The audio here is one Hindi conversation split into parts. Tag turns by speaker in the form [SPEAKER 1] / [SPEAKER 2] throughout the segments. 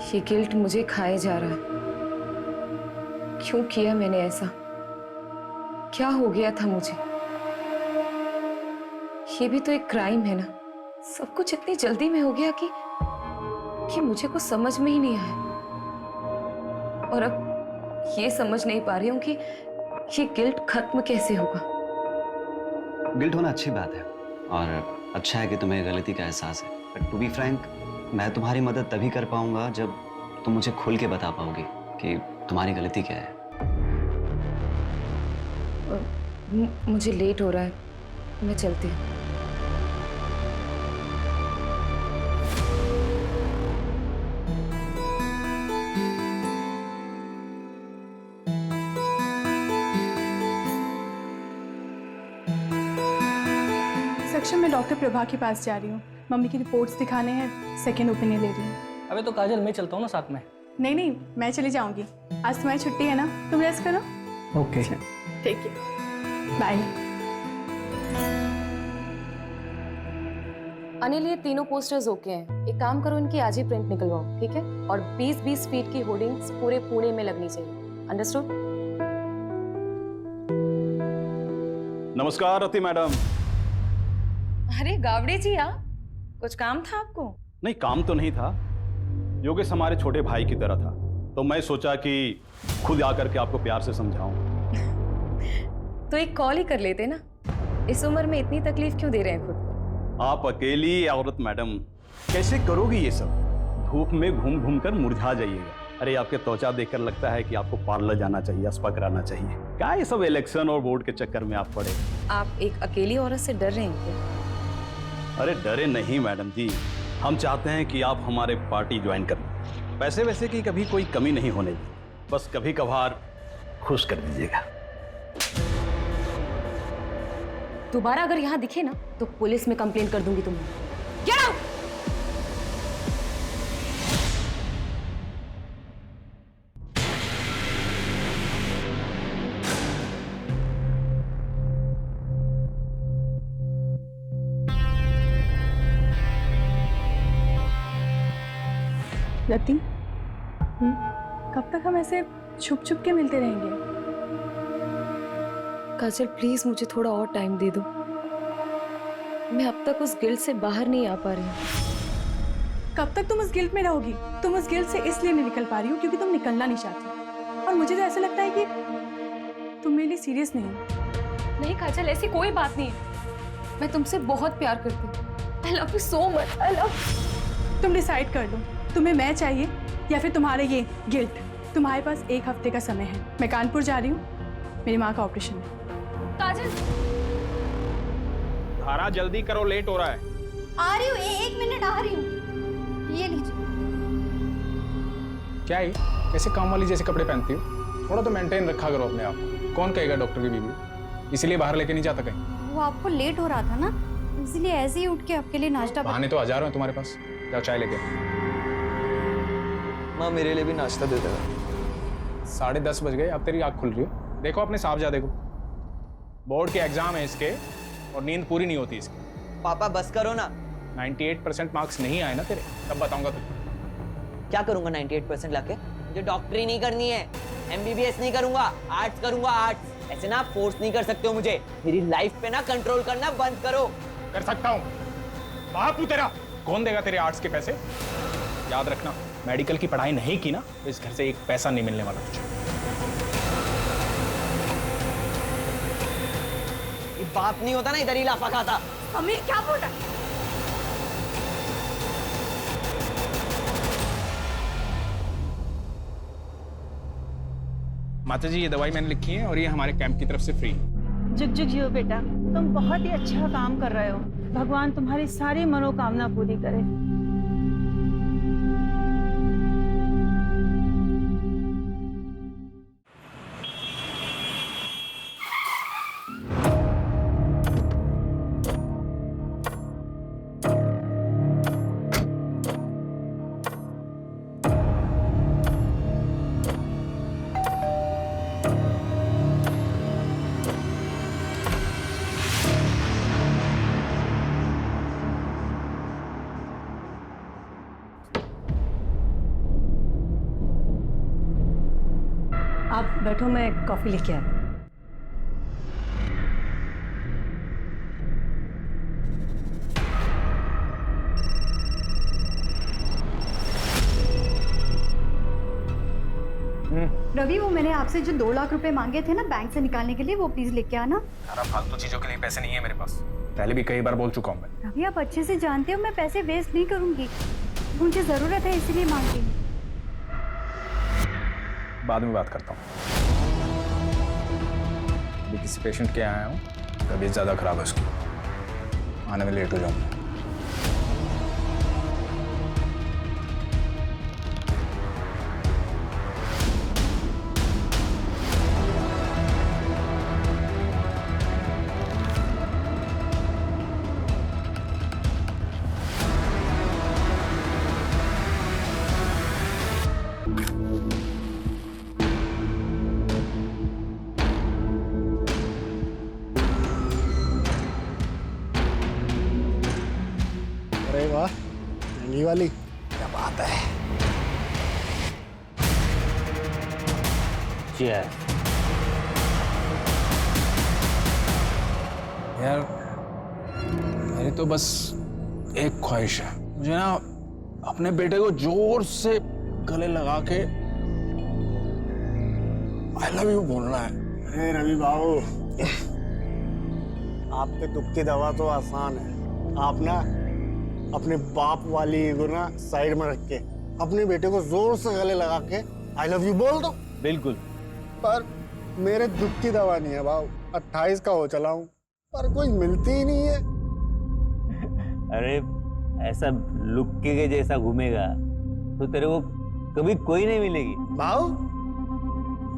[SPEAKER 1] ये गिल्ट मुझे खाए जा रहा है। क्यों किया मैंने ऐसा? क्या हो गया था मुझे? ये भी तो एक क्राइम है ना। सब कुछ इतनी जल्दी में हो गया कि मुझे कुछ समझ में ही नहीं आया। और अब ये समझ नहीं पा रही हूं कि ये गिल्ट खत्म कैसे होगा।
[SPEAKER 2] गिल्ट होना अच्छी बात है और अच्छा है कि तुम्हें गलती का एहसास है। बट टू बी फ्रैंक, मैं तुम्हारी मदद तभी कर पाऊंगा जब तुम मुझे खुल के बता पाओगे कि तुम्हारी गलती क्या है।
[SPEAKER 1] मुझे लेट हो रहा है, मैं चलती हूँ।
[SPEAKER 3] सेक्शन में डॉक्टर प्रभा के पास जा रही हूँ। मम्मी की रिपोर्ट्स दिखाने हैं, सेकेंड ओपिनियन ले रही हूँ।
[SPEAKER 4] अबे तो काजल, मैं चलता हूँ ना साथ में।
[SPEAKER 3] नहीं नहीं, मैं चली जाऊंगी। आज तुम्हारी छुट्टी है ना, तुम रेस्ट करो।
[SPEAKER 4] ओके
[SPEAKER 3] ठीक है, बाय।
[SPEAKER 1] अनिल, ये तीनों पोस्टर्स ओके हैं। एक काम करो, इनकी आज ही प्रिंट निकलवाओ, ठीक है? और 20-20 फीट की होर्डिंग्स पूरे पुणे में लगनी चाहिए। अंडरस्टूड?
[SPEAKER 5] नमस्कार रति मैडम।
[SPEAKER 1] अरे गावड़े जी, आप कुछ काम था आपको?
[SPEAKER 5] नहीं, काम तो नहीं था। योगेश हमारे छोटे भाई की तरह था, तो मैं सोचा कि खुद आकर के आपको प्यार से समझाऊं।
[SPEAKER 1] तो एक कॉल ही कर लेते ना। इस उम्र में इतनी तकलीफ क्यों दे रहे हैं खुद को?
[SPEAKER 5] आप अकेली औरत मैडम, कैसे करोगी ये सब? धूप में घूम घूम कर मुरझा जाइएगा। अरे आपके त्वचा देखकर लगता है कि आपको पार्लर जाना चाहिए, स्पा कराना चाहिए। क्या ये सब इलेक्शन और वोट के चक्कर में आप पड़े?
[SPEAKER 1] आप एक अकेली औरत से डर रहे हैं क्या?
[SPEAKER 5] अरे डरे नहीं मैडम जी, हम चाहते हैं कि आप हमारे पार्टी ज्वाइन कर लें। पैसे वैसे की कभी कोई कमी नहीं होने दी, बस कभी कभार खुश कर दीजिएगा।
[SPEAKER 1] दोबारा अगर यहाँ दिखे ना तो पुलिस में कंप्लेंट कर दूंगी तुम्हें। Get out!
[SPEAKER 3] रति, कब तक हम ऐसे छुप छुप के मिलते रहेंगे?
[SPEAKER 1] काजल प्लीज मुझे थोड़ा और टाइम दे दो। मैं अब तक उस गिल्ट से बाहर नहीं आ पा रही हूँ।
[SPEAKER 3] कब तक तुम उस गिल्ट में रहोगी? तुम उस गिल्ट से इसलिए नहीं निकल पा रही हो क्योंकि तुम निकलना नहीं चाहती। और मुझे तो ऐसा लगता है कि तुम मेरे लिए सीरियस नहीं हो।
[SPEAKER 1] नहीं काजल, ऐसी कोई बात नहीं है। मैं तुमसे बहुत प्यार करती हूँ। I love you so much. I love.
[SPEAKER 3] तुम डिसाइड कर लो, तुम्हें मैं चाहिए या फिर तुम्हारे ये गिल्ट। तुम्हारे पास 1 हफ्ते का समय है। मैं कानपुर जा रही हूँ, मेरी माँ का ऑपरेशन है।
[SPEAKER 1] काजल,
[SPEAKER 5] धारा जल्दी करो, लेट हो रहा है।
[SPEAKER 6] आ रही हूँ, 1 मिनट आ रही हूँ। ये लीजिए।
[SPEAKER 7] क्या ही कैसे काम वाली जैसे कपड़े पहनती हो? थोड़ा तो मेंटेन रखा करो अपने आप को। कौन कहेगा डॉक्टर की बीवी? इसीलिए बाहर लेके नहीं जाता कहीं।
[SPEAKER 6] वो आपको लेट हो रहा था ना, इसलिए ऐसे ही उठ के आपके लिए नाश्ता
[SPEAKER 7] बहाने तो हजारों हैं तुम्हारे पास। जाओ चाय लेके।
[SPEAKER 8] माँ मेरे लिए भी नाश्ता दे देगा।
[SPEAKER 7] 10:30 बज गए, अब तेरी आँख खुल रही हो? देखो अपने साहब जा देखो। बोर्ड के एग्जाम है इसके और नींद पूरी नहीं होती इसकी।
[SPEAKER 8] पापा बस करो ना।
[SPEAKER 7] 98% मार्क्स नहीं आए ना तेरे, तब बताऊंगा तुझे।
[SPEAKER 8] क्या करूंगा 98% लाके? मुझे डॉक्टरी नहीं करनी है, MBBS नहीं करूंगा, आर्ट्स करूंगा। आर्ट्स ऐसे ना फोर्स नहीं कर सकते हो मुझे। मेरी लाइफ पे ना कंट्रोल करना बंद करो।
[SPEAKER 7] कर सकता हूँ, बापू तेरा कौन देगा तेरे आर्ट्स के पैसे? याद रखना, मेडिकल की पढ़ाई नहीं की ना तो इस घर से 1 पैसा नहीं मिलने वाला तुझे।
[SPEAKER 8] ये बाप नहीं होता ना इधर ही लाफा खाता।
[SPEAKER 6] अमीर क्या बोल रहा है?
[SPEAKER 7] माता जी, ये दवाई मैंने लिखी है और ये हमारे कैंप की तरफ से फ्री।
[SPEAKER 9] जुग जुग जियो बेटा, तुम बहुत ही अच्छा काम कर रहे हो। भगवान तुम्हारी सारी मनोकामना पूरी करे। आप बैठो, मैं कॉफ़ी लेके आती हूँ।
[SPEAKER 6] रवि, वो मैंने आपसे जो 2 लाख रुपए मांगे थे ना बैंक से निकालने के लिए, वो प्लीज लेके आना।
[SPEAKER 7] सारा फालतू चीजों के लिए पैसे नहीं है मेरे पास, पहले भी कई बार बोल चुका हूँ मैं।
[SPEAKER 6] रवि, आप अच्छे से जानते हो मैं पैसे वेस्ट नहीं करूंगी, मुझे जरूरत है इसीलिए मांगती हूँ।
[SPEAKER 7] बाद में बात करता हूँ। अभी किसी पेशेंट के आया हूँ, तबीयत ज्यादा खराब है उसकी, आने में लेट हो जाऊंगा।
[SPEAKER 10] अरे वाह, महंगी वाली, क्या बात है।
[SPEAKER 7] यार मेरी तो बस एक ख्वाहिश है, मुझे ना अपने बेटे को जोर से गले लगा के आई लव यू बोलना है।
[SPEAKER 10] अरे रवि बाबू, आपके दुख की दवा तो आसान है। आप ना अपने बाप वाली ईगो ना साइड में रख के अपने बेटे को जोर से गले लगा के आई लव यू बोल दो।
[SPEAKER 7] बिल्कुल।
[SPEAKER 10] पर मेरे दुख की दवा नहीं है बाबू, 28 का हो चला हूँ पर कोई मिलती ही नहीं है।
[SPEAKER 11] अरे ऐसा लुक्के के जैसा घूमेगा तो तेरे को कभी कोई नहीं मिलेगी।
[SPEAKER 10] बाबू,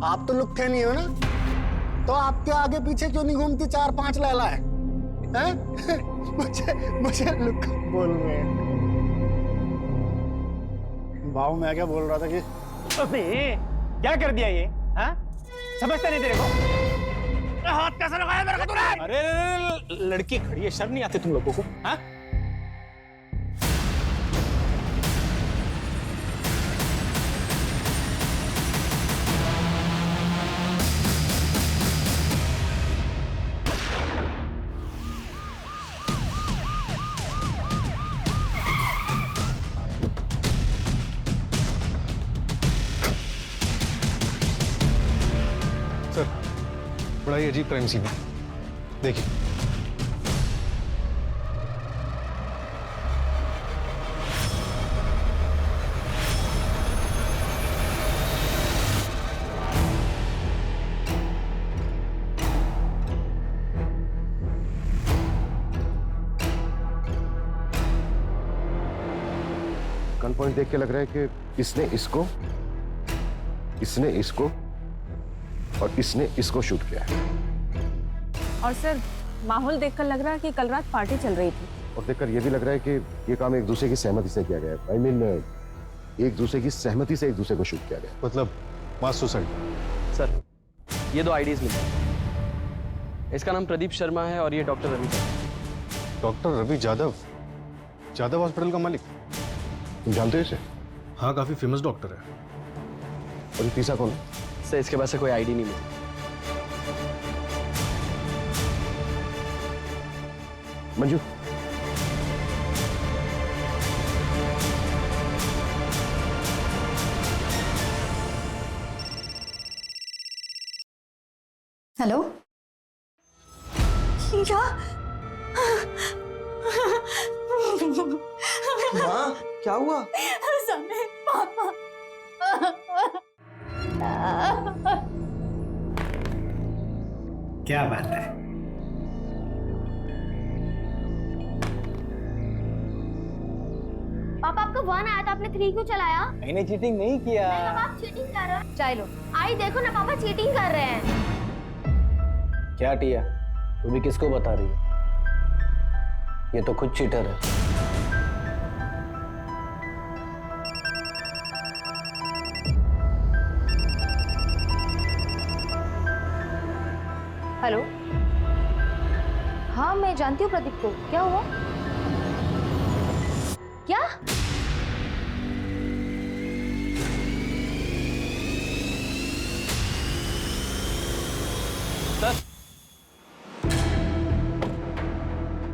[SPEAKER 10] आप तो लुक्के नहीं हो ना, तो आपके आगे पीछे क्यों नहीं घूमती 4-5 लैला है? मुझे लुक्का बोल रहे हैं। बाबू, मैं क्या बोल रहा था कि
[SPEAKER 7] अबे क्या कर दिया ये? हाँ, समझता नहीं तेरे को? हाथ कैसे लगाया मेरे को तूने? अरे लड़की खड़ी है, शर्म नहीं आती तुम लोगों को? हाँ?
[SPEAKER 12] बड़ा ही अजीब क्राइम सीन है, देखिए।
[SPEAKER 13] गन पॉइंट देख के लग रहा है कि इसने इसको और इसने इसको शूट किया है।
[SPEAKER 9] और सर, माहौल देखकर लग रहा है कि कल रात पार्टी चल रही थी।
[SPEAKER 13] और देखकर ये भी लग रहा है कि ये काम एक दूसरे की सहमति से किया गया है। I mean, एक दूसरे की सहमति से एक दूसरे को शूट किया गया।
[SPEAKER 12] मतलब मास सुसाइड।
[SPEAKER 14] सर, ये 2 आईडीज मिले। इसका नाम प्रदीप शर्मा है और ये doctor Ravi.
[SPEAKER 12] Doctor Ravi Yadav, Yadav hospital का मालिक।
[SPEAKER 13] तुम जानते हो इसे?
[SPEAKER 12] हाँ, काफी फेमस डॉक्टर है।
[SPEAKER 13] और ये तीसरा कौन है?
[SPEAKER 14] सर, इसके पास से कोई आईडी नहीं मिली।
[SPEAKER 13] मंजू,
[SPEAKER 6] हेलो, क्या?
[SPEAKER 8] माँ, क्या हुआ?
[SPEAKER 6] समय, पापा।
[SPEAKER 10] क्या बात है?
[SPEAKER 6] पापा, आपका 1 आया था, आपने 3 क्यों चलाया?
[SPEAKER 14] मैंने चीटिंग नहीं किया।
[SPEAKER 6] आप चीटिंग कर रहे हो। चाय लो। आई देखो ना पापा, चीटिंग कर रहे हैं।
[SPEAKER 14] क्या टिया, तू भी किसको बता रही है? ये तो खुद चीटर है।
[SPEAKER 1] हेलो, हाँ मैं जानती हूँ प्रदीप को। क्या हुआ? क्या?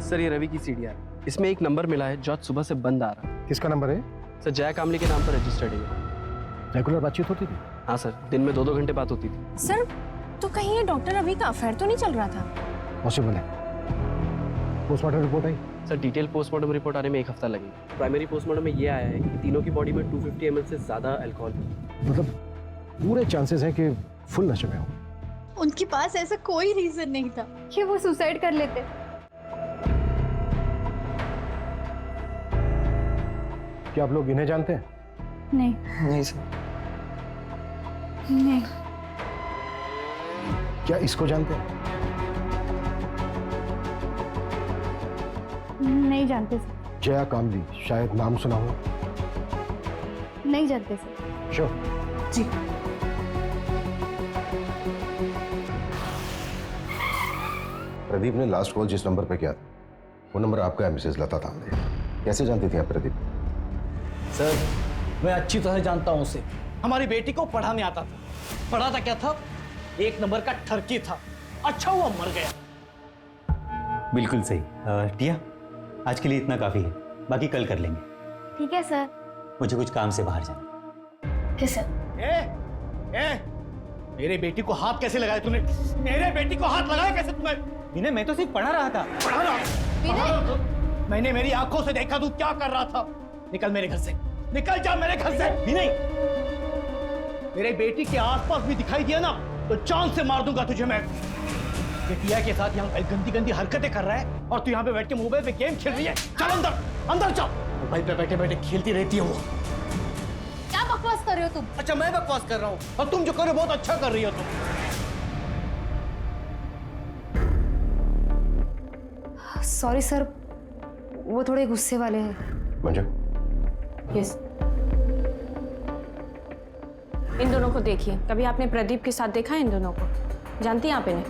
[SPEAKER 15] सर ये रवि की सीढ़ी है, इसमें एक नंबर मिला है जो आज सुबह से बंद आ रहा है।
[SPEAKER 13] किसका नंबर है?
[SPEAKER 15] सर जया कामली के नाम पर रजिस्टर्ड है ये।
[SPEAKER 13] रेगुलर बातचीत होती थी?
[SPEAKER 15] हाँ सर, दिन में 2-2 घंटे बात होती थी।
[SPEAKER 16] सर तो कहीं ये डॉक्टर रवि का अफेयर तो नहीं चल रहा था?
[SPEAKER 13] पॉसिबल है। पोस्टमार्टम रिपोर्ट आई?
[SPEAKER 15] सर डिटेल पोस्टमार्टम रिपोर्ट आने में 1 हफ्ता लगेगा। प्राइमरी पोस्टमार्टम में ये आया है कि तीनों की बॉडी में 250 ml से ज्यादा अल्कोहल।
[SPEAKER 13] मतलब पूरे चांसेस हैं कि फुल नशे में हो।
[SPEAKER 6] उनके पास ऐसा कोई रीजन नहीं था कि वो सुसाइड कर लेते।
[SPEAKER 13] क्या आप लोग इन्हें जानते हैं?
[SPEAKER 6] नहीं
[SPEAKER 15] नहीं सर।
[SPEAKER 6] नहीं।
[SPEAKER 13] क्या इसको जानते हैं?
[SPEAKER 6] नहीं जानते सर।
[SPEAKER 13] जया कामली, शायद नाम सुना हो?
[SPEAKER 6] नहीं जानते सर।
[SPEAKER 13] श्योर?
[SPEAKER 3] जी।
[SPEAKER 13] प्रदीप ने लास्ट कॉल जिस नंबर पे किया था वो नंबर आपका है, मिसेज लता तांबे। कैसे जानती थी आप प्रदीप?
[SPEAKER 14] सर मैं अच्छी तरह जानता हूँ उसे। हमारी बेटी को पढ़ाने आता था। पढ़ाता क्या था? 1 नंबर का ठरकी था। अच्छा हुआ मर गया।
[SPEAKER 2] बिल्कुल सही। टिया, आज के लिए इतना काफी है, बाकी कल कर लेंगे।
[SPEAKER 6] ठीक है सर।
[SPEAKER 2] मुझे कुछ काम से बाहर जाना।
[SPEAKER 6] ठीक सर।
[SPEAKER 7] मेरे बेटी को हाथ कैसे लगाया तूने? मेरे बेटी को हाथ लगाया कैसे तूने?
[SPEAKER 2] विनय, मैं तो सिर्फ पढ़ा रहा था।
[SPEAKER 7] पढ़ा रहा? मैंने मेरी आंखों से देखा तू क्या कर रहा था। निकल मेरे घर से, निकल जा मेरे घर से। विनय, मेरे बेटी के आसपास भी दिखाई दिया ना तो चांद से मार दूंगा तुझे मैं। ये टिया के साथ यहाँ गंदी गंदी हरकतें कर रहा है और तू यहाँ पे बैठ के मोबाइल पे गेम खेल रही है। चल अंदर, अंदर चल। मोबाइल पे बैठे बैठे खेलती रहती है वो।
[SPEAKER 16] क्या बकवास कर रहे हो तुम?
[SPEAKER 7] अच्छा मैं बकवास कर रहा हूँ और तुम जो कर रहे हो बहुत अच्छा कर रही हो तुम।
[SPEAKER 1] सॉरी सर, वो थोड़े गुस्से वाले हैं।
[SPEAKER 13] मंजू?
[SPEAKER 16] यस। इन दोनों को देखिए, कभी आपने प्रदीप के साथ देखा है इन दोनों को? जानती हैं आप इन्हें?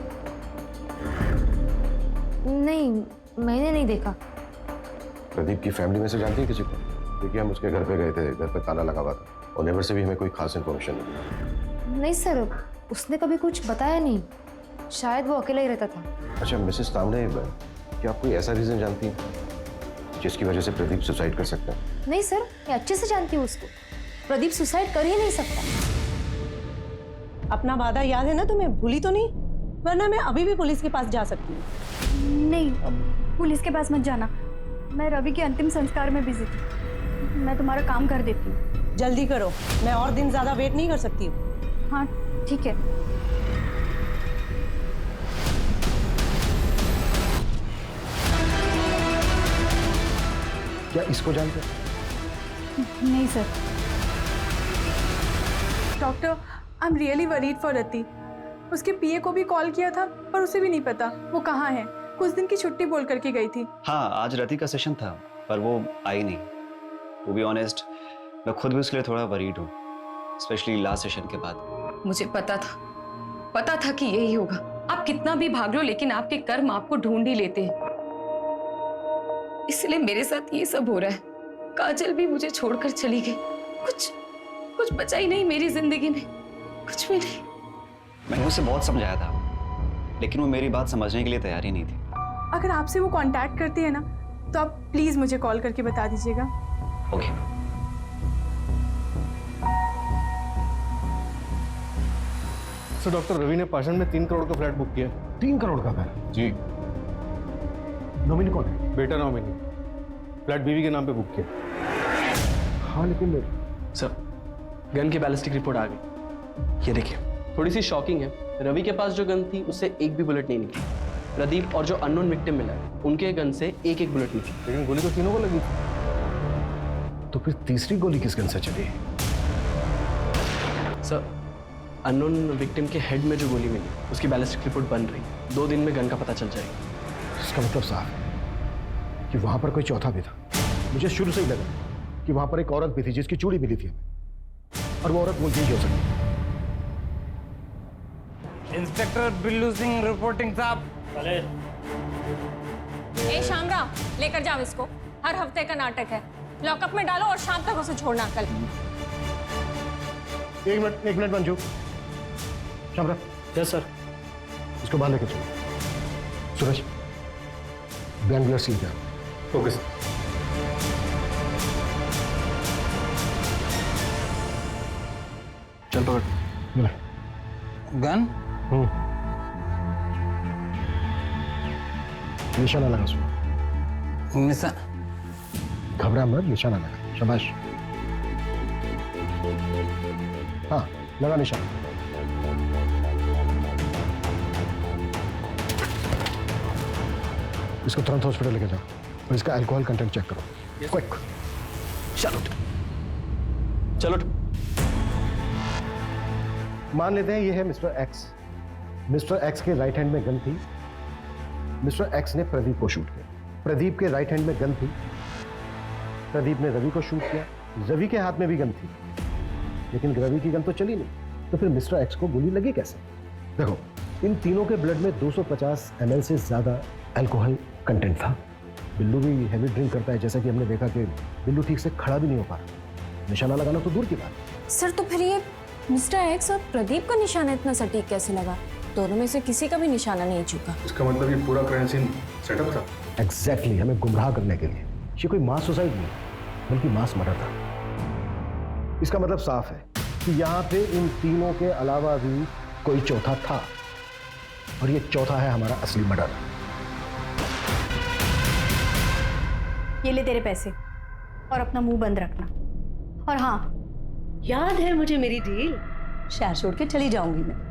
[SPEAKER 1] नहीं, मैंने नहीं देखा।
[SPEAKER 13] प्रदीप की फैमिली में से जानती है किसी को? क्योंकि हम उसके घर पे गए थे, घर पे ताला लगा हुआ था और नेबर से भी हमें कोई खास इन्फॉर्मेशन नहीं।
[SPEAKER 1] नहीं सर, उसने कभी कुछ बताया नहीं। शायद वो अकेला ही रहता था।
[SPEAKER 13] अच्छा मिसेस तांबे, क्या आप कोई ऐसा रीजन जानती हैं जिसकी वजह से प्रदीप सुसाइड कर सकता है?
[SPEAKER 1] नहीं सर, मैं अच्छे से जानती हूँ उसको। प्रदीप सुसाइड कर ही नहीं सकता।
[SPEAKER 9] अपना वादा याद है ना तुम्हें? भूली तो नहीं? वरना मैं अभी भी पुलिस के पास जा सकती हूँ।
[SPEAKER 6] नहीं, पुलिस के पास मत जाना। मैं रवि के अंतिम संस्कार में बिजी थी। मैं तुम्हारा काम कर देती हूँ।
[SPEAKER 9] जल्दी करो, मैं और दिन ज्यादा वेट नहीं कर सकती हूँ।
[SPEAKER 6] हाँ ठीक है।
[SPEAKER 13] क्या इसको जानते हैं?
[SPEAKER 6] नहीं sir.
[SPEAKER 3] Doctor, I am really worried for Rati. उसके पीए को भी कॉल किया था पर उसे भी नहीं पता वो कहाँ है। कुछ दिन की छुट्टी बोल करके गई थी।
[SPEAKER 2] हाँ, आज रति का सेशन था पर वो आई नहीं। टू बी ऑनेस्ट, मैं खुद भी उसके लिए थोड़ा वरीड हूँ, स्पेशली लास्ट सेशन के बाद।
[SPEAKER 1] मुझे पता था कि यही होगा। आप कितना भी भाग लो लेकिन आपके कर्म आपको ढूंढ ही लेते हैं। इसलिए मेरे साथ ये सब हो रहा है। काजल भी मुझे छोड़कर चली गई। कुछ बचा ही नहीं मेरी जिंदगी में, कुछ भी नहीं।
[SPEAKER 2] मैंने उसे बहुत समझाया था लेकिन वो मेरी बात समझने के लिए तैयार ही नहीं थी।
[SPEAKER 3] अगर आपसे वो कांटेक्ट करती है ना तो आप प्लीज मुझे कॉल करके बता दीजिएगा।
[SPEAKER 2] ओके।
[SPEAKER 12] सर डॉक्टर रवि ने पाषाण में 3 करोड़ का फ्लैट बुक किया।
[SPEAKER 13] 3 करोड़ का घर?
[SPEAKER 12] जी।
[SPEAKER 13] नॉमिनी कौन है?
[SPEAKER 12] बेटा नॉमिनी। फ्लैट बीवी के नाम पे बुक किया।
[SPEAKER 13] हाँ लेकिन
[SPEAKER 15] सर गन की बैलिस्टिक रिपोर्ट आ गई, ये देखिए। थोड़ी सी शॉकिंग है, रवि के पास जो गन थी उससे एक भी बुलेट नहीं निकली। प्रदीप और जो अननोन विक्टिम मिला है उनके गन से एक बुलेट निकली।
[SPEAKER 12] लेकिन गोली तो तीनों को लगी।
[SPEAKER 13] तो फिर तीसरी गोली किस गन से चली?
[SPEAKER 15] सर अननोन विक्टिम के हेड में जो गोली मिली उसकी बैलिस्टिक रिपोर्ट बन रही है। 2 दिन में गन का पता चल जाएगा।
[SPEAKER 13] इसका मतलब साफ है कि वहां पर कोई चौथा भी था। मुझे शुरू से ही लगा कि वहां पर एक औरत भी थी जिसकी चूड़ी मिली थी हमें, और वो औरत वो यही हो सकती।
[SPEAKER 7] इंस्पेक्टर बिल्लू सिंह रिपोर्टिंग साहब।
[SPEAKER 16] ए शामराव, लेकर जाओ इसको। हर हफ्ते का नाटक है। लॉकअप में डालो और शाम तक उसे छोड़ना। कल
[SPEAKER 13] 1 minute Manju. Shamrao.
[SPEAKER 15] Yes sir.
[SPEAKER 13] इसको बाहर लेकर चलो। सूरज, बैंगलोर से क्या
[SPEAKER 12] ओके सर।
[SPEAKER 15] चल पकड़।
[SPEAKER 13] मिला
[SPEAKER 4] गन?
[SPEAKER 13] निशाना लगा उसमें। घबरा मत, निशाना लगा। शाबाश। हाँ, लगा निशाना। इसको तुरंत हॉस्पिटल लेके जाओ और इसका अल्कोहल कंटेंट चेक करो। क्विक। चलो
[SPEAKER 15] चलो।
[SPEAKER 13] मान लेते हैं ये है मिस्टर एक्स। मिस्टर एक्स के राइट हैंड में गन थी। मिस्टर एक्स ने प्रदीप को शूट किया। प्रदीप के राइट हैंड में गन थी। प्रदीप ने रवि को शूट किया। रवि के हाथ में भी गन थी, लेकिन रवि की गन तो चली नहीं, तो फिर मिस्टर एक्स को गोली लगी कैसे? देखो, इन तीनों के ब्लड में 250 ml से ज्यादा अल्कोहल कंटेंट था। बिल्लू भी हैवी ड्रिंक करता है, जैसा कि हमने देखा कि बिल्लू ठीक से खड़ा भी नहीं हो पा रहा। निशाना लगाना तो दूर की बात।
[SPEAKER 16] सर तो फिर ये मिस्टर एक्स और प्रदीप का निशाना इतना सटीक कैसे लगा? दोनों में से किसी का भी निशाना नहीं चुका।
[SPEAKER 12] इसका मतलब ये पूरा क्राइम सीन सेटअप था।
[SPEAKER 13] एग्जैक्टली, हमें गुमराह करने के लिए। ये कोई मास सुसाइड नहीं, बल्कि मास मर्डर था। इसका मतलब साफ है कि यहाँ पे इन तीनों के अलावा भी कोई चौथा था, और ये चौथा है हमारा असली मर्डर।
[SPEAKER 6] ये ले तेरे पैसे, और अपना मुंह बंद रखना। और हाँ,
[SPEAKER 17] याद है मुझे मेरी डील? शहर छोड़ के चली जाऊंगी मैं।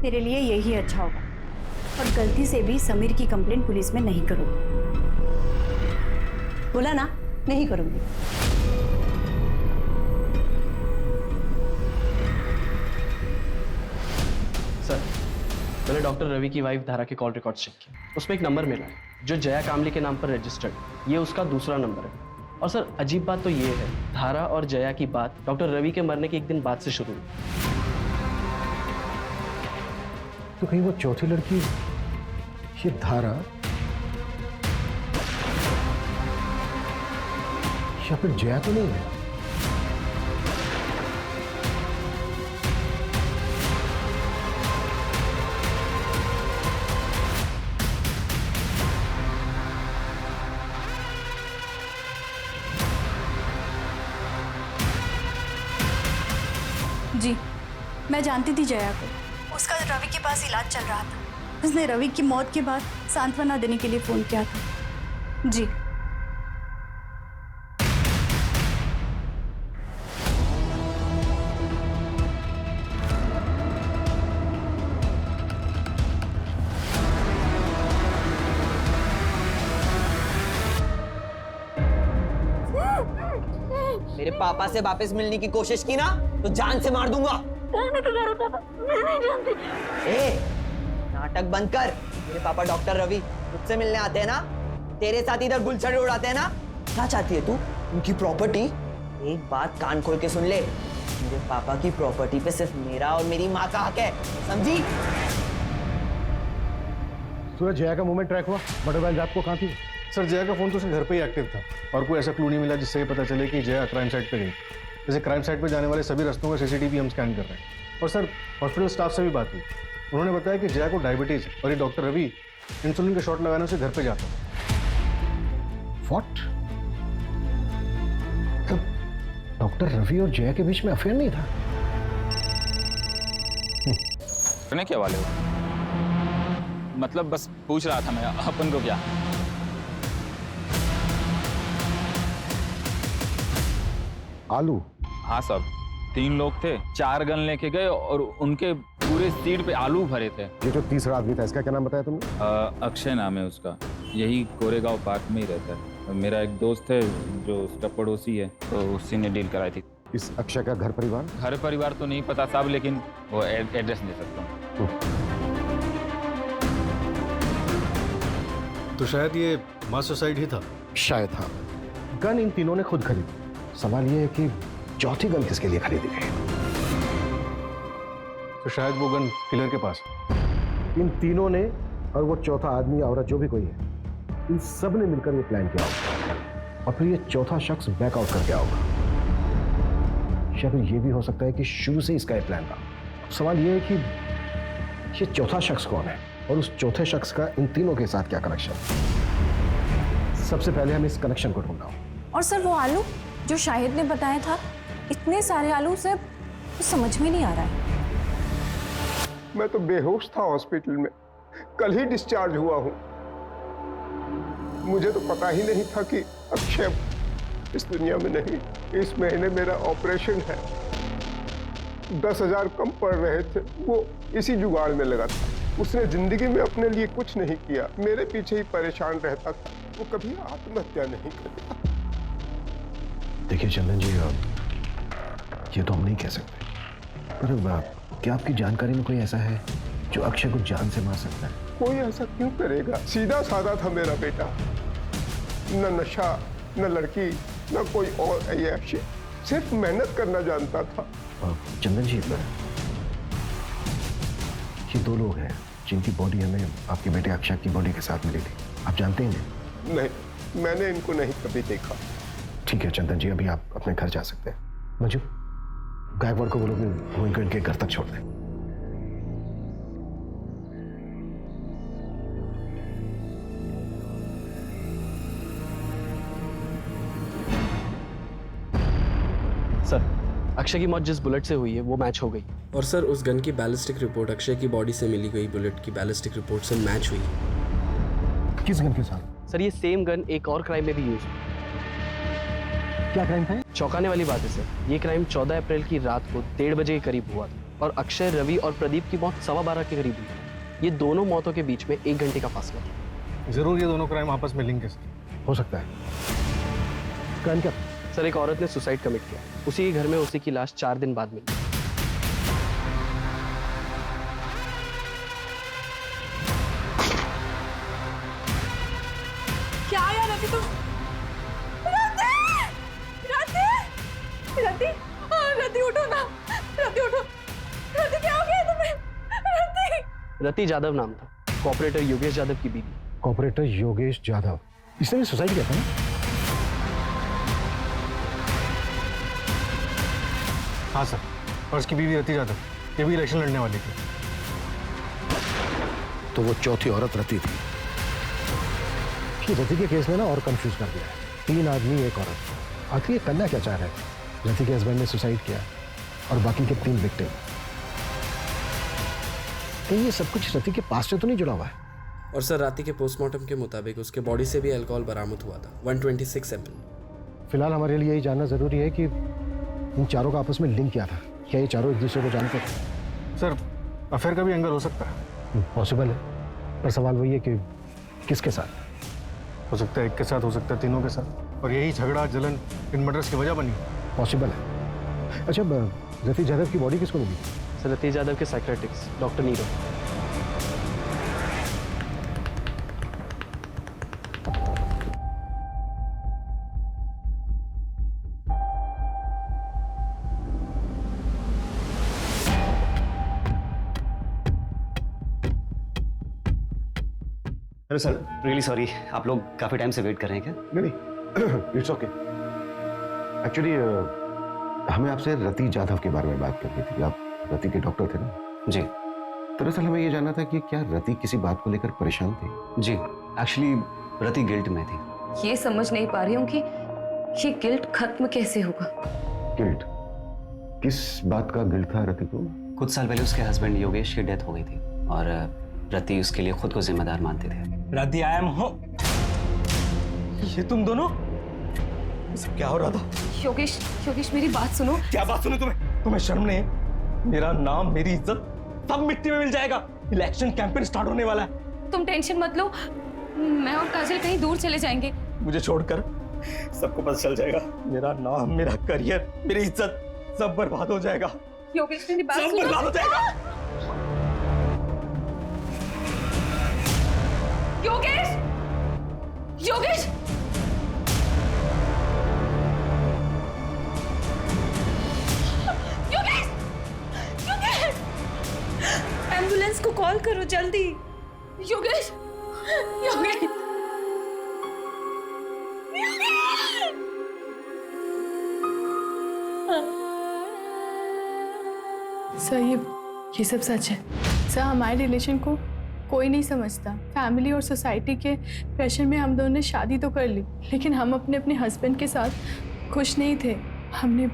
[SPEAKER 6] तेरे लिए यही अच्छा होगा, और गलती से भी समीर की कंप्लेंट पुलिस में नहीं करूंगी।
[SPEAKER 17] बोला ना, नहीं करूंगी।
[SPEAKER 15] सर, मैंने डॉक्टर रवि की वाइफ धारा के कॉल रिकॉर्ड्स चेक किए। उसमें एक नंबर मिला है जो जया कामली के नाम पर रजिस्टर्ड। ये उसका दूसरा नंबर है। और सर, अजीब बात तो ये है, धारा और जया की बात डॉक्टर रवि के मरने के एक दिन बाद से शुरू हुई।
[SPEAKER 13] तो कहीं वो चौथी लड़की ये धारा या फिर जया तो नहीं है?
[SPEAKER 6] जी, मैं जानती थी जया को। उसका रवि के पास इलाज चल रहा था। उसने रवि की मौत के बाद सांत्वना देने के लिए फोन किया था। जी।
[SPEAKER 8] मेरे पापा से वापस मिलने की कोशिश की ना तो जान से मार दूंगा।
[SPEAKER 17] कौन है तुम्हारे पापा? मैं नहीं जानती।
[SPEAKER 8] ए, नाटक बंद कर। मेरे पापा डॉक्टर रवि मुझसे मिलने आते हैं ना, तेरे साथ इधर गुलछड़े उड़ाते हैं ना। क्या चाहती है तू? उनकी प्रॉपर्टी? एक बात कान खोल के सुन ले, मेरे पापा की प्रॉपर्टी पे सिर्फ मेरा और मेरी माँ का हक है, समझी?
[SPEAKER 13] सूरज, जया का मूवमेंट ट्रैक हुआ? मर्डर वाली रात को कहाँ थी?
[SPEAKER 12] सर, जया का फोन तो उसके घर पे ही एक्टिव था, और कोई ऐसा क्लू नहीं मिला जिससे ये पता चले कि जया क्राइम साइट पे गई। जैसे क्राइम साइट पे जाने वाले सभी रास्तों का सीसीटीवी हम स्कैन कर रहे हैं। और सर, हॉस्पिटल स्टाफ से भी बात हुई। उन्होंने बताया कि जया को डायबिटीज है, और ये डॉक्टर रवि इंसुलिन का शॉट लगाने से घर पे जाता है।
[SPEAKER 13] व्हाट? डॉक्टर रवि और जया के बीच में अफेयर नहीं था?
[SPEAKER 18] करने के वाले हो? मतलब बस पूछ रहा था मैं, अपन को क्या?
[SPEAKER 13] आलू?
[SPEAKER 18] हाँ सर, 3 लोग थे, 4 गन लेके गए और उनके पूरे सीट पे आलू भरे थे।
[SPEAKER 13] ये जो तीसरा आदमी था, इसका क्या नाम बताया तुमने?
[SPEAKER 18] अक्षय नाम है उसका, यही कोरेगांव पार्क में ही रहता है। मेरा एक दोस्त है जो उसका पड़ोसी है, तो उसी ने डील कराई थी।
[SPEAKER 13] इस अक्षय का घर परिवार?
[SPEAKER 18] घर परिवार तो नहीं पता साहब, लेकिन वो एड्रेस दे सकता हूँ।
[SPEAKER 12] तो शायद ये मास सुसाइड ही था।
[SPEAKER 13] शायद हाँ। गन इन तीनों ने खुद खरीदी। सवाल ये है कि चौथी गन किसके लिए खरीदी गई?
[SPEAKER 12] तो शायद वो गन किलर के पास।
[SPEAKER 13] इन तीनों ने और वो चौथा आदमी औरत जो भी कोई है, इन सब ने मिलकर ये प्लान किया होगा, और फिर ये चौथा शख्स बैकआउट करके आओगा। या फिर ये भी हो सकता है कि शुरू से इसका ये प्लान था। सवाल ये है कि ये चौथा शख्स कौन है, और उस चौथे शख्स का इन तीनों के साथ क्या कनेक्शन? सबसे पहले हम इस कनेक्शन को ढूंढना हो।
[SPEAKER 16] और सर वो आलू जो शाहिद ने बताया था, इतने सारे आलू सर, तो समझ में नहीं आ रहा है।
[SPEAKER 19] मैं तो बेहोश था हॉस्पिटल में, कल ही डिस्चार्ज हुआ हूं। मुझे तो पता ही नहीं था कि अक्षय इस दुनिया में नहीं। इस महीने मेरा ऑपरेशन है। 10,000 कम पड़ रहे थे, वो इसी जुगाड़ में लगा था। उसने जिंदगी में अपने लिए कुछ नहीं किया, मेरे पीछे ही परेशान रहता था। वो कभी आत्महत्या नहीं करेगा।
[SPEAKER 13] देखिए चंदन जी, ये तो हम नहीं कह सकते, पर क्या आपकी जानकारी में कोई ऐसा है जो अक्षय को जान से मार सकता है?
[SPEAKER 19] कोई ऐसा क्यों करेगा? सीधा साधा था मेरा बेटा, न नशा, न लड़की, न कोई और ऐश, सिर्फ मेहनत करना जानता था।
[SPEAKER 13] चंदन जी, ये 2 लोग हैं जिनकी बॉडी हमें आपके बेटे अक्षय की बॉडी के साथ मिली थी। आप जानते हैं इन्हें?
[SPEAKER 19] नहीं, मैंने इनको नहीं कभी देखा।
[SPEAKER 13] ठीक है चंदन जी, अभी आप अपने घर जा सकते हैं। मंजू, गायकवाड़ को बोलो कि वो इनको इनके घर तक छोड़ दें।
[SPEAKER 15] सर, अक्षय की मौत जिस बुलेट से हुई है वो मैच हो गई।
[SPEAKER 20] और सर उस गन की बैलिस्टिक रिपोर्ट अक्षय की बॉडी से मिली गई बुलेट की बैलिस्टिक रिपोर्ट से मैच हुई।
[SPEAKER 13] किस गन के साथ?
[SPEAKER 15] सर ये सेम गन एक और क्राइम में भी यूज हुई।
[SPEAKER 13] क्या क्राइम था?
[SPEAKER 15] चौंकाने वाली बात है सर, ये क्राइम 14 अप्रैल की रात को 1:30 बजे के करीब हुआ था और अक्षय, रवि और प्रदीप की मौत 12:15 के करीब हुई। ये दोनों मौतों के बीच में 1 घंटे का फासला था।
[SPEAKER 12] जरूर ये दोनों क्राइम आपस में लिंक है
[SPEAKER 13] हो सकता है। क्राइम क्या?
[SPEAKER 15] सर एक औरत ने सुसाइड कमिट किया, उसी के घर में उसी की लाश 4 दिन बाद मिली।
[SPEAKER 3] क्या यार रति, तुम रति उठो ना, रति उठो। रति क्या हो गया तुम्हें?
[SPEAKER 15] रति जादव नाम था, कॉपरेटर योगेश यादव की बीवी।
[SPEAKER 13] कॉपरेटर योगेश यादव, इसने भी सुसाइड किया था ना?
[SPEAKER 12] हाँ सर, और उसकी बीवी रति यादव, ये भी इलेक्शन लड़ने वाली थी।
[SPEAKER 13] तो वो चौथी औरत रति थी। रति के केस में ना और कंफ्यूज कर दिया है। 3 आदमी 1 औरत। आखिर ये करना क्या चाह रहे थे? रति के हस्बैंड ने सुसाइड किया और बाकी के 3 विक्टिम। कहीं ये सब कुछ रति के पास से तो नहीं जुड़ा हुआ है?
[SPEAKER 20] और सर राति के पोस्टमार्टम के मुताबिक उसके बॉडी से भी अल्कोहल बरामद हुआ था, 126 ml।
[SPEAKER 13] फिलहाल हमारे लिए यही जानना जरूरी है कि इन चारों का आपस में लिंक क्या था। क्या ये चारों एक दूसरे को जानते थे?
[SPEAKER 12] सर अफेयर का भी एंगल हो सकता है।
[SPEAKER 13] पॉसिबल है, पर सवाल वही है कि किसके साथ?
[SPEAKER 12] हो सकता है एक के साथ, हो सकता है तीनों के साथ, और यही झगड़ा जलन इन मर्डर्स की वजह बनी।
[SPEAKER 13] पॉसिबल है। अच्छा, रति यादव की बॉडी किसको मिली?
[SPEAKER 15] सर रति यादव के psychiatrist doctor Nirav.
[SPEAKER 2] Hello sir, really sorry, आप लोग काफी टाइम से वेट कर रहे हैं क्या?
[SPEAKER 13] नहीं, इट्स ओके। एक्चुअली हमें आपसे रति यादव के बारे में बात करनी थी। आप रति के डॉक्टर थे ना?
[SPEAKER 2] जी।
[SPEAKER 13] दरअसल हमें ये जानना था कि क्या रति किसी बात को लेकर परेशान थी?
[SPEAKER 2] जी, एक्चुअली रति गिल्ट में थी।
[SPEAKER 1] ये समझ नहीं पा रही हूँ कि ये गिल्ट खत्म कैसे होगा।
[SPEAKER 13] गिल्ट? किस बात का गिल्ट था रति को?
[SPEAKER 2] कुछ साल पहले उसके हस्बैंड योगेश की डेथ हो गई थी और रति उसके लिए खुद को जिम्मेदार मानते थे।
[SPEAKER 14] रति आई एम होम। ये तुम दोनों? सब क्या हो रहा था?
[SPEAKER 1] योगेश, योगेश मेरी बात सुनो।
[SPEAKER 14] क्या बात सुनो तुम्हें? तुम्हें शर्म नहीं? मेरा नाम, मेरी इज्जत सब मिट्टी में मिल जाएगा। इलेक्शन कैंपेन स्टार्ट होने वाला है।
[SPEAKER 1] तुम टेंशन मत लो, मैं और काजल कहीं दूर चले जाएंगे।
[SPEAKER 14] मुझे छोड़कर सबको पता चल जाएगा। मेरा नाम, मेरा करियर, मेरी इज्जत सब बर्बाद हो जाएगा।
[SPEAKER 1] योगेश मेरी बात
[SPEAKER 14] सब
[SPEAKER 1] सुनो।
[SPEAKER 14] बर्बाद हो जाएगा।
[SPEAKER 1] योगेश, योगेश, योगेश, योगेश, एम्बुलेंस को कॉल करो जल्दी। योगेश, योगेश,
[SPEAKER 3] सर ये सब सच है। सर हमारे रिलेशन को कोई नहीं समझता। फैमिली और सोसाइटी के प्रेशर में हम दोनों ने शादी तो कर ली, लेकिन हम अपने अपने हस्बैंड के साथ खुश नहीं थे। हमने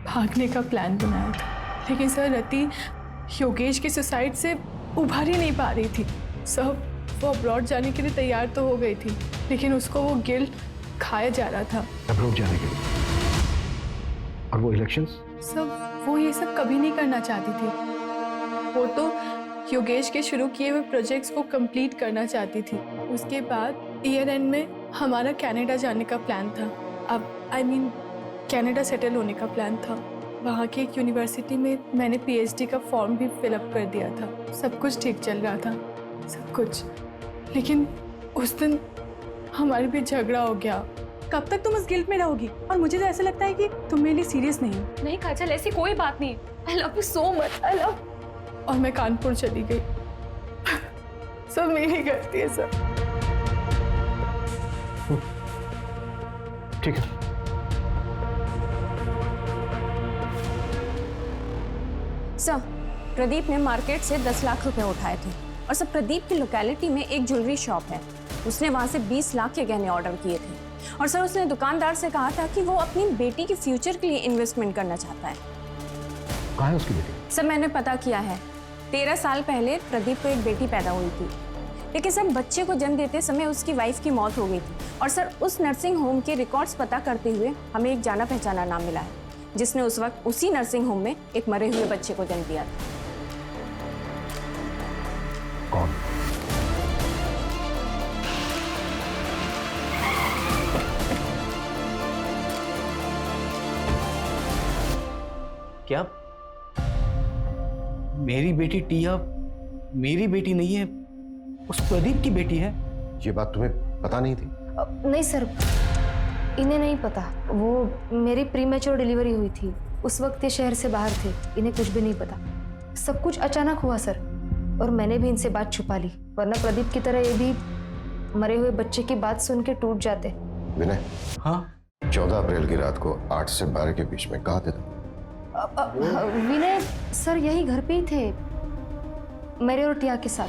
[SPEAKER 3] भागने का प्लान बनाया था, लेकिन सर रति योगेश की सुसाइड से उभर ही नहीं पा रही थी। सर वो अब्रॉड जाने के लिए तैयार तो हो गई थी, लेकिन उसको वो गिल्ट खाया जा रहा था।
[SPEAKER 13] अब्रॉड जाने के लिए? और वो इलेक्शंस?
[SPEAKER 3] सब वो ये सब कभी नहीं करना चाहती थी। वो तो योगेश के शुरू किए हुए प्रोजेक्ट्स को कंप्लीट करना चाहती थी। उसके बाद ईयर एंड में हमारा कनाडा जाने का प्लान था। अब कनाडा सेटल होने का प्लान था। वहाँ की एक यूनिवर्सिटी में मैंने पीएचडी का फॉर्म भी फिलअप कर दिया था। सब कुछ ठीक चल रहा था, सब कुछ। लेकिन उस दिन हमारे बीच झगड़ा हो गया। कब तक तुम उस गिल्ट में रहोगी? और मुझे तो ऐसा लगता है कि तुम मेरे लिए सीरियस नहीं हो।
[SPEAKER 1] नहीं काजल, ऐसी कोई बात नहीं। I love you so much, I love.
[SPEAKER 3] और मैं कानपुर चली गई। सब मेरी गलती है सर।
[SPEAKER 13] ठीक है।
[SPEAKER 16] सर, प्रदीप ने मार्केट से 10 लाख रुपए उठाए थे। और सर, प्रदीप की लोकेलिटी में एक ज्वेलरी शॉप है, उसने वहां से 20 लाख के गहने ऑर्डर किए थे। और सर, उसने दुकानदार से कहा था कि वो अपनी बेटी के फ्यूचर के लिए इन्वेस्टमेंट करना चाहता है।
[SPEAKER 13] कहाँ है उसकी बेटी?
[SPEAKER 16] सर, मैंने पता किया है। 13 साल पहले प्रदीप को एक बेटी पैदा हुई थी, लेकिन सर बच्चे को जन्म देते समय उसकी वाइफ की मौत हो गई थी। और सर, उस नर्सिंग होम के रिकॉर्ड्स पता करते हुए हमें एक जाना पहचाना नाम मिला है, जिसने उस वक्त उसी नर्सिंग होम में एक मरे हुए बच्चे को जन्म दिया था।
[SPEAKER 13] कौन?
[SPEAKER 14] क्या मेरी बेटी टिया मेरी बेटी नहीं है, उस प्रदीप की बेटी है?
[SPEAKER 13] ये बात तुम्हें पता नहीं थी?
[SPEAKER 1] नहीं सर, इन्हें नहीं पता। वो मेरी प्रीमेच्योर डिलीवरी हुई थी, उस वक्त ये शहर से बाहर थे, इन्हें कुछ भी नहीं पता। सब कुछ अचानक हुआ सर, और मैंने भी इनसे बात छुपा ली, वरना प्रदीप की तरह ये भी मरे हुए बच्चे की बात सुन के टूट जाते।
[SPEAKER 13] विनय,
[SPEAKER 14] हाँ?
[SPEAKER 13] 14 अप्रैल की रात को 8 से 12 के बीच में कहाँ थे तुम?
[SPEAKER 1] विनय सर यही घर पे ही थे, मेरे और टिया के साथ।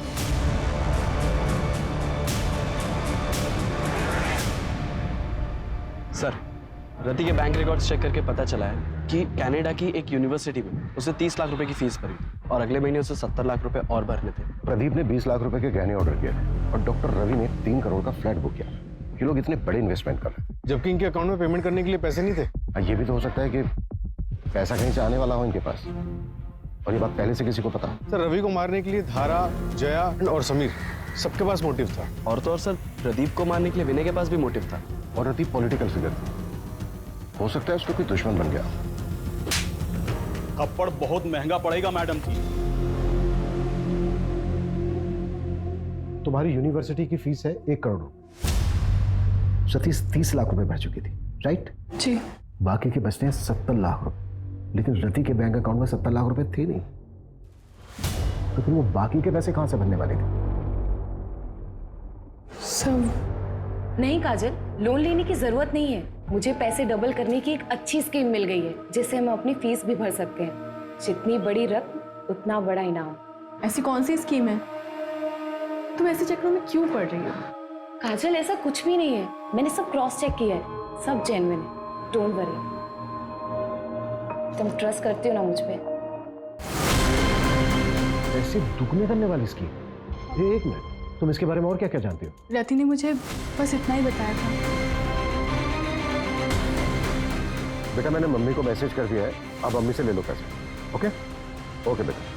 [SPEAKER 15] सर, रति के बैंक रिकॉर्ड्स चेक करके पता चला है कि कनाडा की एक यूनिवर्सिटी में उसने 30 लाख रुपए की फीस भरी थी और अगले महीने उसे 70 लाख रुपए और भरने थे।
[SPEAKER 13] प्रदीप ने 20 लाख रुपए के गहने ऑर्डर किए थे और डॉक्टर रवि ने 3 करोड़ का फ्लैट बुक किया। ये लोग इतने बड़े इन्वेस्टमेंट कर रहे थे,
[SPEAKER 12] जबकि इनके अकाउंट में पेमेंट करने के लिए पैसे नहीं थे।
[SPEAKER 13] ये भी तो हो सकता है कि पैसा कहीं से आने वाला हो इनके पास, और ये बात पहले से किसी को पता।
[SPEAKER 12] सर, रवि को मारने के लिए धारा, जया और समीर सबके पास मोटिव था।
[SPEAKER 15] और तो और सर, प्रदीप को मारने के लिए विनय के पास भी मोटिव था।
[SPEAKER 13] और रति पॉलिटिकल फिगर थी, हो सकता है उसको कोई दुश्मन बन गया।
[SPEAKER 5] थप्पड़ बहुत महंगा पड़ेगा मैडम जी।
[SPEAKER 13] तुम्हारी यूनिवर्सिटी की फीस है 1 करोड़। सतीश 30 लाख रुपए भर चुकी थी, राइट?
[SPEAKER 3] जी।
[SPEAKER 13] बाकी के बचते हैं 70 लाख रुपए, लेकिन रति के बैंक अकाउंट में 70 लाख रुपए थे नहीं, तो फिर वो बाकी के पैसे कहां से बनने वाले थे?
[SPEAKER 3] सब
[SPEAKER 1] नहीं काजल, लोन लेने की जरूरत नहीं है। मुझे पैसे डबल करने की एक अच्छी स्कीम मिल गई है, जिससे हम अपनी फीस भी भर सकते हैं। जितनी बड़ी रकम उतना बड़ा इनाम।
[SPEAKER 3] ऐसी कौन सी स्कीम है? तुम ऐसे चक्रों में क्यों पड़ रही हो?
[SPEAKER 1] काजल, ऐसा कुछ भी नहीं है, मैंने सब क्रॉस चेक किया है, सब जेन्युइन है। डोंट वरी, तुम ट्रस्ट करते हो ना मुझ पे?
[SPEAKER 13] ऐसे दुगने करने वाली स्कीम? एक मिनट, तुम इसके बारे में और क्या क्या जानती हो?
[SPEAKER 3] रति ने मुझे बस इतना ही बताया था।
[SPEAKER 13] बेटा, मैंने मम्मी को मैसेज कर दिया है, आप मम्मी से ले लो पैसे। ओके? ओके बेटा।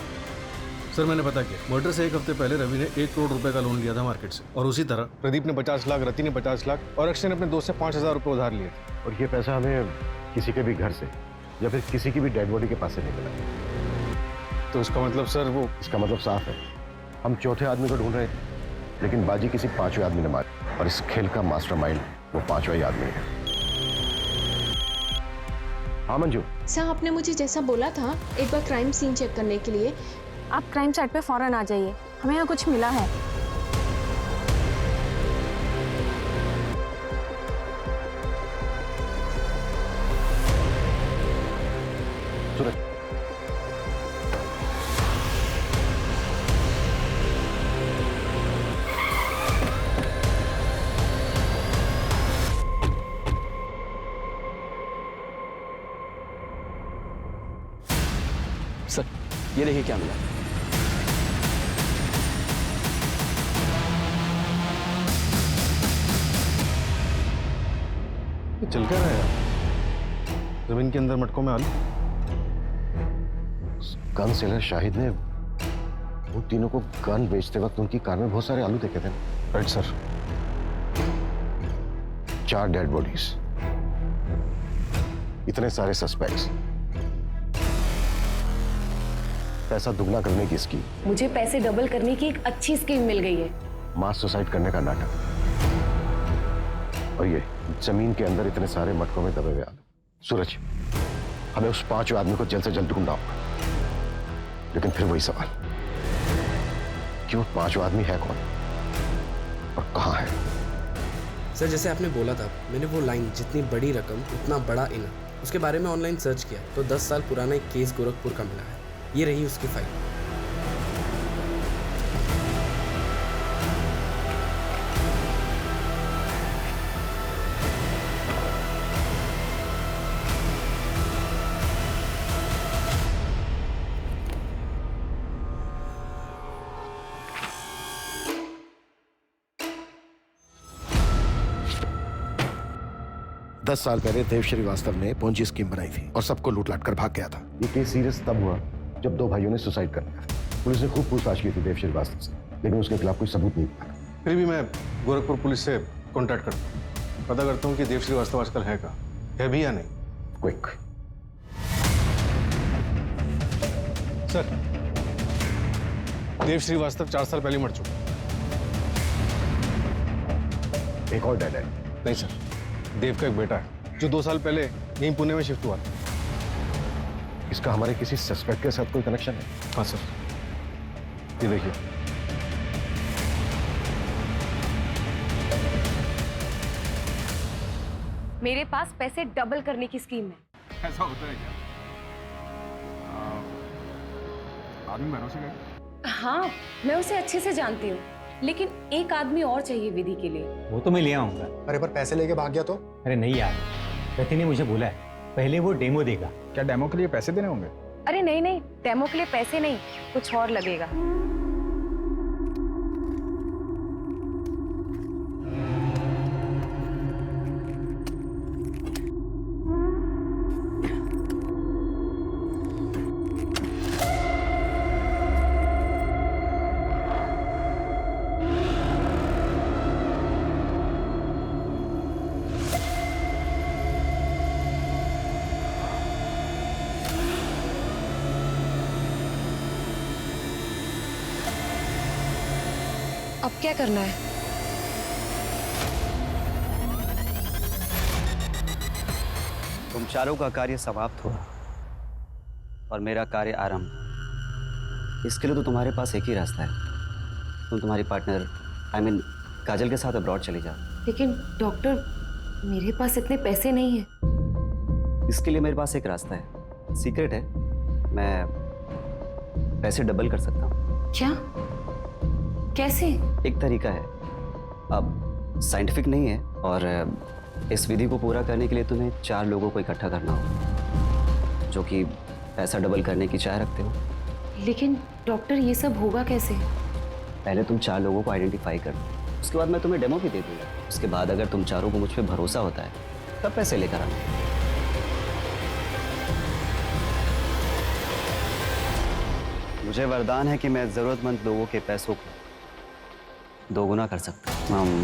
[SPEAKER 12] सर, मैंने पता किया, मर्डर से 1 हफ्ते पहले रवि ने 1 करोड़ रुपए का लोन लिया था मार्केट से, और उसी तरह प्रदीप ने 50 लाख, रति ने 50 लाख और अक्षय ने अपने दोस्त से 5,000 रुपए उधार लिए थे।
[SPEAKER 13] और ये पैसा हमें किसी के भी घर से या फिर किसी की भी डेड बॉडी के पास से नहीं मिला।
[SPEAKER 12] तो इसका मतलब सर
[SPEAKER 13] इसका मतलब साफ है, हम चौथे आदमी को ढूंढ रहे थे, लेकिन बाजी किसी 5वें आदमी ने मारी, और इस खेल का मास्टरमाइंड वो 5वां ही आदमी है। हाँ मंजू?
[SPEAKER 16] सर, आपने मुझे जैसा बोला था एक बार क्राइम सीन चेक करने के लिए, आप क्राइम साइट पे फौरन आ जाइए, हमें यहाँ कुछ मिला है।
[SPEAKER 13] सूरज,
[SPEAKER 15] सर ये देखिए क्या मिला।
[SPEAKER 12] ये चल क्या रहा है यार? जमीन के अंदर मटकों में आलू।
[SPEAKER 13] गन सेलर शाहिद ने वो तीनों को गन बेचते वक्त उनकी कार में बहुत सारे आलू देखे थे।
[SPEAKER 12] Right sir.
[SPEAKER 13] 4 डेड बॉडीज, इतने सारे सस्पेक्ट्स, पैसा दुगना करने की स्कीम।
[SPEAKER 1] मुझे पैसे डबल करने की एक अच्छी स्कीम मिल गई है।
[SPEAKER 13] मास सुसाइड करने का नाटक, और ये जमीन के अंदर इतने सारे मटकों में दबे हुए आलू। सूरज, हमें उस 5 आदमी को जल्द से जल्द ढूंढना होगा, लेकिन फिर वही सवाल कि वो 5 आदमी है कौन और कहां है?
[SPEAKER 20] सर जैसे आपने बोला था, मैंने वो लाइन जितनी बड़ी रकम उतना बड़ा इनाम, उसके बारे में ऑनलाइन सर्च किया तो 10 साल पुराना एक केस गोरखपुर का मिला है। ये रही उसकी फाइल।
[SPEAKER 13] दस साल पहले देव श्रीवास्तव ने पोंजी स्कीम बनाई थी और सबको लूट लाट कर भाग गया था। ये केस सीरियस तब हुआ जब 2 भाइयों ने सुसाइड कर लिया था। पुलिस ने खूब पूछताछ की थी देव श्रीवास्तव से, लेकिन उसके खिलाफ कोई सबूत नहीं मिला।
[SPEAKER 12] फिर भी मैं गोरखपुर पुलिस से कांटेक्ट करता हूँ, पता करता हूँ कि देव श्रीवास्तव आजकल है कहाँ, है भी या नहीं।
[SPEAKER 13] क्विक
[SPEAKER 12] सर, देव श्रीवास्तव 4 साल पहले मर चुका।
[SPEAKER 13] एक और डेड है।
[SPEAKER 12] नहीं सर, देव का एक बेटा है जो 2 साल पहले यहीं पुणे में शिफ्ट हुआ था।
[SPEAKER 13] इसका हमारे किसी सस्पेक्ट के साथ कोई कनेक्शन है?
[SPEAKER 12] हाँ सर, ये देखिए।
[SPEAKER 1] मेरे पास पैसे डबल करने की स्कीम है।
[SPEAKER 18] ऐसा होता है क्या? आदमी भरोसे का?
[SPEAKER 1] हाँ, मैं उसे अच्छे से जानती हूँ, लेकिन एक आदमी और चाहिए विधि के लिए।
[SPEAKER 7] वो तो मैं ले आऊंगा।
[SPEAKER 10] अरे पर पैसे लेके भाग गया तो?
[SPEAKER 7] अरे नहीं यार, रति ने मुझे बोला है पहले वो डेमो देगा।
[SPEAKER 18] क्या डेमो के लिए पैसे देने होंगे?
[SPEAKER 1] अरे नहीं नहीं, डेमो के लिए पैसे नहीं, कुछ और लगेगा। अब क्या करना है?
[SPEAKER 2] तुम चारों का कार्य समाप्त हुआ और मेरा कार्य आरंभ। इसके लिए तो तुम्हारे पास एक ही रास्ता है, तुम तुम्हारी पार्टनर काजल के साथ अब्रॉड चली जाओ।
[SPEAKER 1] लेकिन डॉक्टर, मेरे पास इतने पैसे नहीं हैं।
[SPEAKER 2] इसके लिए मेरे पास एक रास्ता है, सीक्रेट है। मैं पैसे डबल कर सकता हूँ।
[SPEAKER 1] क्या? कैसे?
[SPEAKER 2] एक तरीका है, अब साइंटिफिक नहीं है, और इस विधि को पूरा करने के लिए तुम्हें 4 लोगों को इकट्ठा करना होगा जो कि पैसा डबल करने की चाह रखते हो।
[SPEAKER 1] लेकिन डॉक्टर, ये सब होगा कैसे?
[SPEAKER 2] पहले तुम 4 लोगों को आइडेंटिफाई कर लो, उसके बाद मैं तुम्हें डेमो भी दे दूंगा। उसके बाद अगर तुम चारों को मुझ पर भरोसा होता है तब पैसे लेकर आना। मुझे वरदान है कि मैं जरूरतमंद लोगों के पैसों को 2 गुना कर सकता हूँ।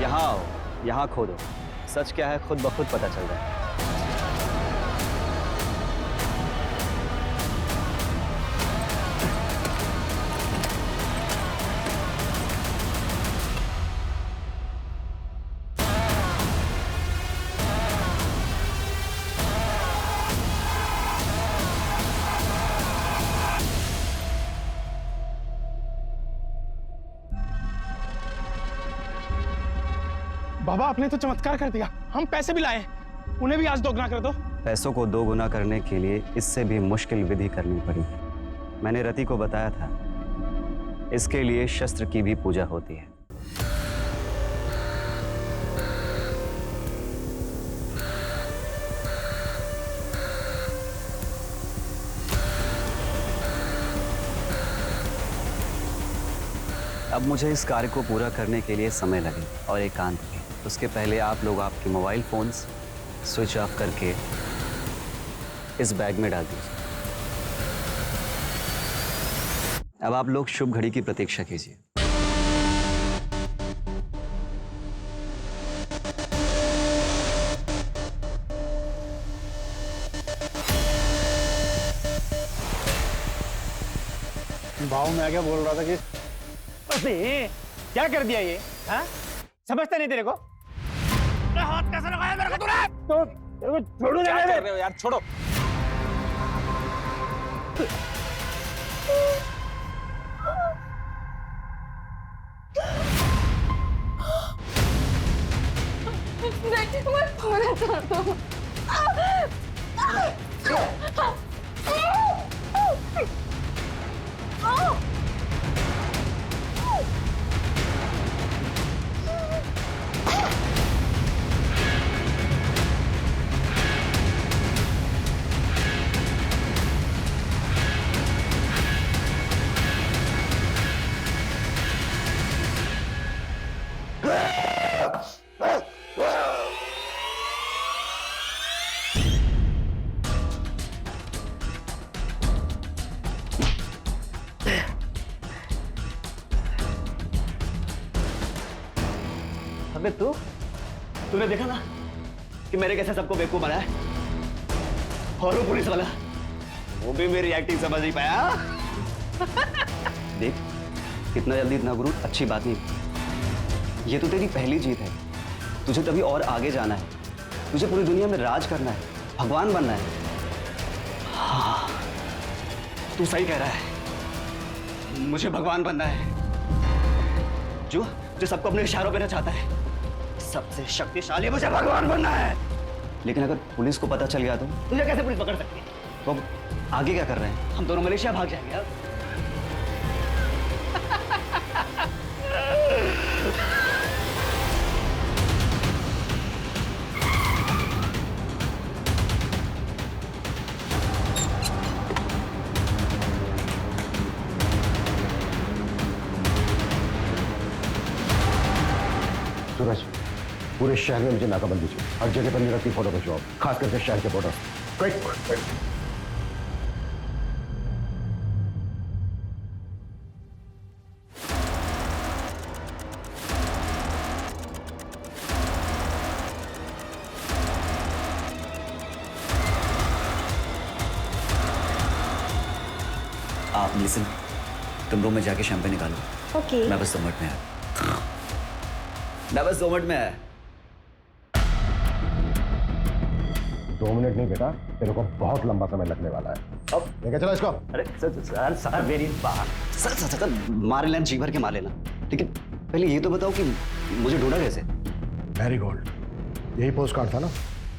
[SPEAKER 2] यहाँ आओ, यहाँ खोदो, सच क्या है खुद ब खुद पता चल रहा है।
[SPEAKER 7] बाबा, आपने तो चमत्कार कर दिया, हम पैसे भी लाए। उन्हें भी आज दोगुना कर दो।
[SPEAKER 2] पैसों को दोगुना करने के लिए इससे भी मुश्किल विधि करनी पड़ी। मैंने रति को बताया था, इसके लिए शस्त्र की भी पूजा होती है। अब मुझे इस कार्य को पूरा करने के लिए समय लगे और एकांत भी। उसके पहले आप लोग आपके मोबाइल फोन्स स्विच ऑफ करके इस बैग में डाल दीजिए। अब आप लोग शुभ घड़ी की प्रतीक्षा कीजिए।
[SPEAKER 10] भाव मैं क्या बोल रहा था कि
[SPEAKER 7] अरे क्या कर दिया ये? हाँ? समझता नहीं तेरे को? हाथ कैसे लगाया मेरे को तूने? तो तेरे को छोड़ू नहीं मैं। यार छोड़ो।
[SPEAKER 1] नहीं, मैं खोना चाहता हूँ।
[SPEAKER 2] अबे तूने देखा ना कि मेरे कैसे सबको बेवकूफ बनाया है? और वो पुलिस वाला, वो भी मेरी एक्टिंग समझ नहीं पाया। देख, इतना जल्दी इतना गुरूर अच्छी बात नहीं। ये तो तेरी पहली जीत है। तुझे तभी और आगे जाना है। तुझे पूरी दुनिया में राज करना है, भगवान बनना है। हाँ, तू सही कह रहा है। मुझे भगवान बनना है, जो सबको अपने इशारों पे नचाता है। सबसे शक्तिशाली मुझे भगवान बनना है। लेकिन अगर पुलिस को पता चल गया तो तुझे कैसे पुलिस पकड़ सकती है? तो आगे क्या कर रहे हैं? हम दोनों मलेशिया भाग जाएंगे अब।
[SPEAKER 13] सूरज, पूरे शहर में मुझे नाकाबंदी चाहिए। हर जगह पर मेरा की फोटो खिंचवाओ, खास करके शहर के बॉर्डर। क्विक।
[SPEAKER 2] आप लिसन, तुम रूम में जाके शैंपेन निकालो।
[SPEAKER 6] ओके।
[SPEAKER 2] मैं बस 2 मिनट में आया। मैं बस 2 मिनट में आया।
[SPEAKER 13] 2 मिनट नहीं बेटा, तेरे को बहुत लंबा समय लगने वाला है। अब लेके चलो इसको।
[SPEAKER 2] अरे सर मेरी बात। सर मार लेना, जी भर के मार लेना। लेकिन पहले ये तो बताओ कि मुझे ढूंढा कैसे?
[SPEAKER 13] मैरीगोल्ड, यही पोस्ट कार्ड था ना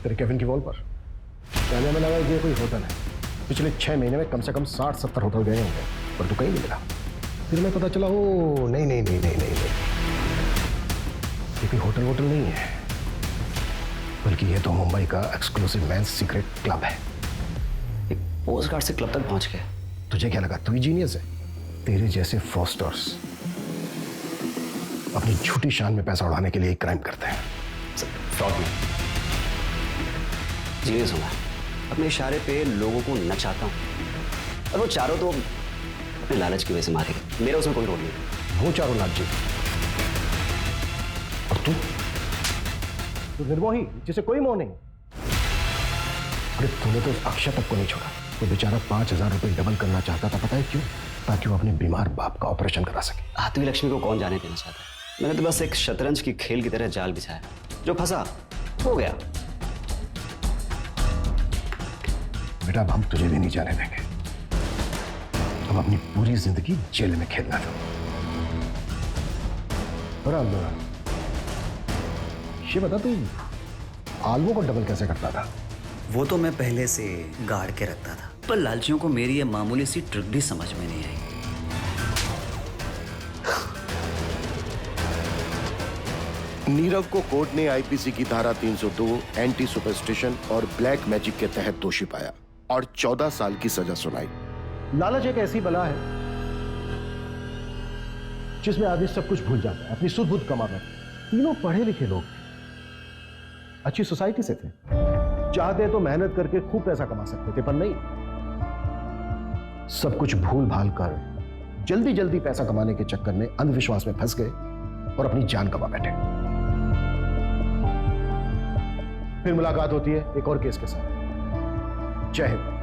[SPEAKER 13] तेरे केविन की वॉल पर। पहले हमें लगा कि ये कोई होटल है। पिछले 6 महीने में कम से कम 60-70 होटल गए होंगे, पर तू कहीं नहीं मिला। फिर हमें पता चला, ओ नहीं, ये कोई होटल नहीं है, बल्कि ये तो मुंबई का एक्सक्लूसिव मेंस सीक्रेट क्लब है।
[SPEAKER 2] एक पोस्ट कार्ड से क्लब तक पहुंच गए।
[SPEAKER 13] तुझे क्या लगा तू ही जीनियस है? तेरे जैसे फ्रॉस्टर्स अपनी झूठी शान में पैसा उड़ाने के लिए एक क्राइम करते हैं।
[SPEAKER 2] फ्रॉड में जीनियस हूं मैं। अपने इशारे पे लोगों को नचाता हूं, और वो चारों तो अपने लालच की वजह से मारेंगे। मेरा उसमें कोई रोल नहीं।
[SPEAKER 13] वो चारों लालची, और तू निर्मोही जिसे कोई मोह नहीं। अरे तूने तो उस अक्षय तक को नहीं छोड़ा। वो बेचारा 5000 रुपए डबल करना चाहता था, पता है क्यों? ताकि वो अपने बीमार बाप का ऑपरेशन करा सके।
[SPEAKER 2] आत्मी लक्ष्मी को कौन जाने देना चाहता है? मैंने तो बस एक शतरंज की खेल की तरह जाल बिछाया, जो फंसा हो गया।
[SPEAKER 13] बेटा अब हम तुझे भी नहीं जाने देंगे। अब अपनी पूरी जिंदगी जेल में खेलना था। ये बता तू आलवों को डबल कैसे करता था?
[SPEAKER 2] वो तो मैं पहले से गाड़ के रखता था, पर लालचियों को मेरी ये मामूली सी ट्रिक भी समझ में नहीं आई।
[SPEAKER 21] नीरव को कोर्ट ने आईपीसी की धारा 302 एंटी सुपरस्टिशन और ब्लैक मैजिक के तहत दोषी पाया और 14 साल की सजा सुनाई।
[SPEAKER 13] लालच एक ऐसी बला है जिसमें आदमी सब कुछ भूल जाता है, अपनी सुध बुध कमा बैठता है। तीनों पढ़े लिखे लोग थे, अच्छी सोसाइटी से थे, चाहते तो मेहनत करके खूब पैसा कमा सकते थे, पर नहीं, सब कुछ भूल भाल कर जल्दी जल्दी पैसा कमाने के चक्कर में अंधविश्वास में फंस गए और अपनी जान गंवा बैठे। फिर मुलाकात होती है एक और केस के साथ। जय हिंद।